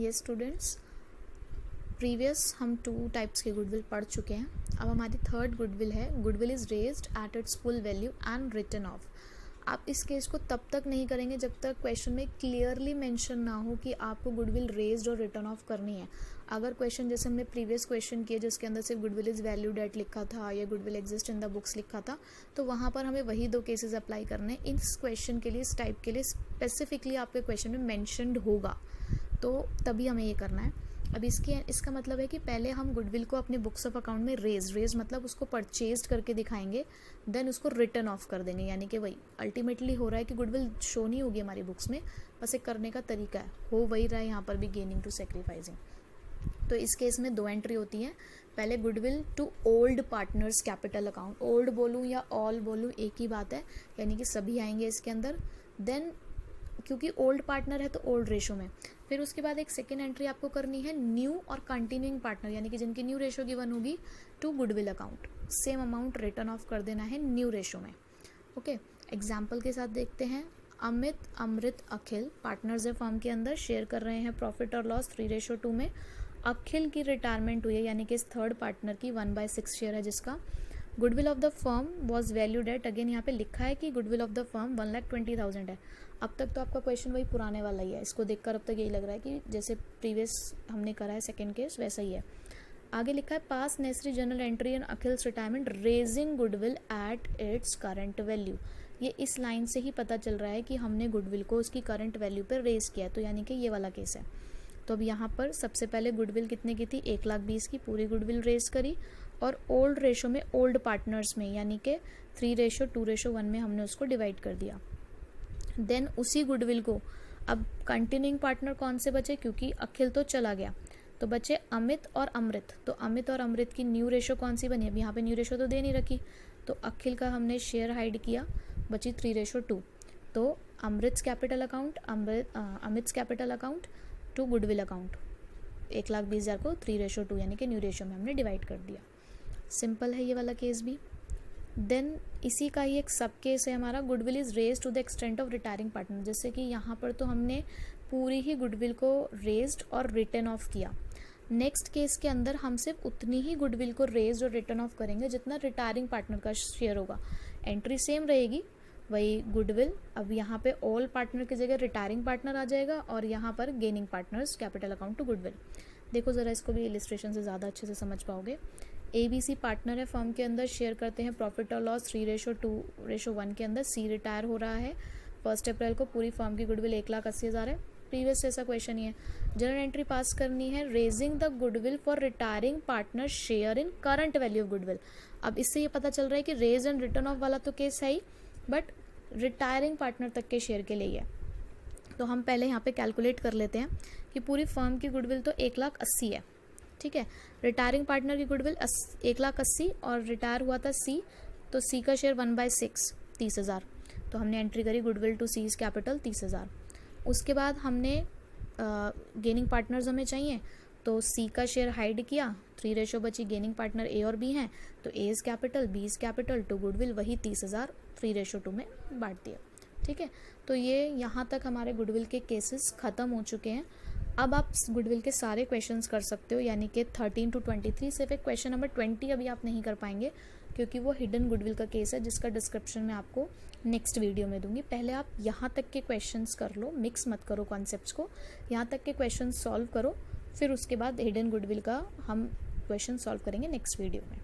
ये students previous हम 2 types के गुडविल पढ़ चुके हैं. अब हमारी थर्ड गुडविल है goodwill is raised at its full value and written off. आप इस केस को तब तक नहीं करेंगे जब तक क्वेश्चन में क्लियरली मेंशन ना हो कि आपको गुडविल रेज्ड और रिटर्न ऑफ करनी है. अगर क्वेश्चन जैसे हमने प्रीवियस क्वेश्चन किए जिसके अंदर सिर्फ गुडविल इज़ वैल्यूड एट लिखा था या goodwill exist in the books लिखा था, तो वहाँ पर हमें वही 2 केसेस अप्लाई करने हैं. इस क्वेश्चन के लिए, इस टाइप के लिए स्पेसिफिकली आपके क्वेश्चन में मैंशनड होगा, तो तभी हमें ये करना है. अब इसका मतलब है कि पहले हम गुडविल को अपने बुक्स ऑफ अकाउंट में रेज मतलब उसको परचेज करके दिखाएंगे, देन उसको रिटर्न ऑफ कर देंगे. यानी कि वही अल्टीमेटली हो रहा है कि गुडविल शो नहीं होगी हमारी बुक्स में, बस एक करने का तरीका है. हो वही रहा है यहाँ पर भी, गेनिंग टू सेक्रीफाइसिंग. तो इस केस में 2 एंट्री होती हैं. पहले goodwill to old partners capital account. Old बोलूँ या ऑल बोलूँ एक ही बात है, यानी कि सभी आएंगे इसके अंदर. देन क्योंकि ओल्ड पार्टनर है तो ओल्ड रेशो में. फिर उसके बाद एक सेकेंड एंट्री आपको करनी है न्यू और कंटिन्यूइंग पार्टनर, यानी कि जिनकी न्यू रेशो गिवन होगी to goodwill account. Same amount return off कर देना है न्यू रेशो में. ओके, एग्जाम्पल के साथ देखते हैं. अमित, अमृत, अखिल पार्टनर्स है फर्म के अंदर, शेयर कर रहे हैं प्रॉफिट और लॉस 3:2 में. अखिल की रिटायरमेंट हुई है, यानी कि इस थर्ड पार्टनर की 1/6 शेयर है जिसका. Goodwill of the firm was valued at, again यहाँ पे लिखा है कि गुडविल ऑफ द फर्म 1,20,000 है. अब तक तो आपका क्वेश्चन वही पुराने वाला ही है. इसको देखकर अब तक यही लग रहा है कि जैसे प्रीवियस हमने करा है सेकंड केस वैसा ही है. आगे लिखा है pass necessary journal entry in Akhil's retirement raising goodwill at its current value. ये इस लाइन से ही पता चल रहा है कि हमने गुडविल को उसकी करंट वैल्यू पर रेज किया है, तो यानी कि ये वाला केस है. तो अब यहाँ पर सबसे पहले गुडविल कितने की थी, 1,20,000 की पूरी गुडविल रेज करी, और ओल्ड रेशो में ओल्ड पार्टनर्स में यानी कि 3:2:1 में हमने उसको डिवाइड कर दिया. देन उसी गुडविल को अब कंटिन्यूइंग पार्टनर कौन से बचे, क्योंकि अखिल तो चला गया, तो बचे अमित और अमृत. तो अमित और अमृत की न्यू रेशो कौन सी बनी, अब यहाँ पे न्यू रेशो तो दे नहीं रखी, तो अखिल का हमने शेयर हाइड किया, बची 3:2. तो Amrit capital account, Amit capital account to goodwill account, 1,20,000 को 3:2 यानी कि न्यू रेशो में हमने डिवाइड कर दिया. सिंपल है ये वाला केस भी. देन इसी का ही एक सब केस है हमारा goodwill is raise to the extent of retiring partner. जैसे कि यहाँ पर तो हमने पूरी ही गुडविल को रेज्ड और रिटर्न ऑफ किया. नेक्स्ट केस के अंदर हम सिर्फ उतनी ही गुडविल को रेज्ड और रिटर्न ऑफ करेंगे जितना रिटायरिंग पार्टनर का शेयर होगा. एंट्री सेम रहेगी, वही गुडविल. अब यहाँ पे ऑल पार्टनर की जगह रिटायरिंग पार्टनर आ जाएगा और यहाँ पर gaining partners capital account to goodwill. देखो ज़रा, इसको भी इलिस्ट्रेशन से ज़्यादा अच्छे से समझ पाओगे. ABC पार्टनर है फर्म के अंदर, शेयर करते हैं प्रॉफिट और लॉस 3:2:1 के अंदर. C रिटायर हो रहा है 1 अप्रैल को. पूरी फर्म की गुडविल 1,80,000 है. प्रीवियस जैसा क्वेश्चन ही है. जनरल एंट्री पास करनी है raising the goodwill for retiring partner share in current value of goodwill. अब इससे ये पता चल रहा है कि रेज एंड रिटर्न ऑफ वाला तो केस है ही, बट रिटायरिंग पार्टनर तक के शेयर के लिए है. तो हम पहले यहाँ पे कैलकुलेट कर लेते हैं कि पूरी फर्म की गुडविल तो 1,80,000 है, ठीक है. रिटायरिंग पार्टनर की गुडविल 1,80,000 और रिटायर हुआ था C, तो C का शेयर 1/6 30,000. तो हमने एंट्री करी गुडविल टू C कैपिटल 30,000. उसके बाद हमने गेनिंग पार्टनर्स हमें चाहिए, तो C का शेयर हाइड किया, 3 बची. गेनिंग पार्टनर A और B हैं, तो A is capital, B is capital to goodwill वही 30,000 3:2 में बांट दिया, ठीक है. तो ये यहाँ तक हमारे गुडविल के केसेस ख़त्म हो चुके हैं. अब आप गुडविल के सारे क्वेश्चंस कर सकते हो, यानी कि 13 to 23. सिर्फ एक क्वेश्चन नंबर 20 अभी आप नहीं कर पाएंगे क्योंकि वो हिडन गुडविल का केस है जिसका डिस्क्रिप्शन मैं आपको नेक्स्ट वीडियो में दूंगी. पहले आप यहाँ तक के क्वेश्चंस कर लो, मिक्स मत करो कॉन्सेप्ट्स को. यहाँ तक के क्वेश्चन सॉल्व करो, फिर उसके बाद हिडन गुडविल का हम क्वेश्चन सॉल्व करेंगे नेक्स्ट वीडियो में.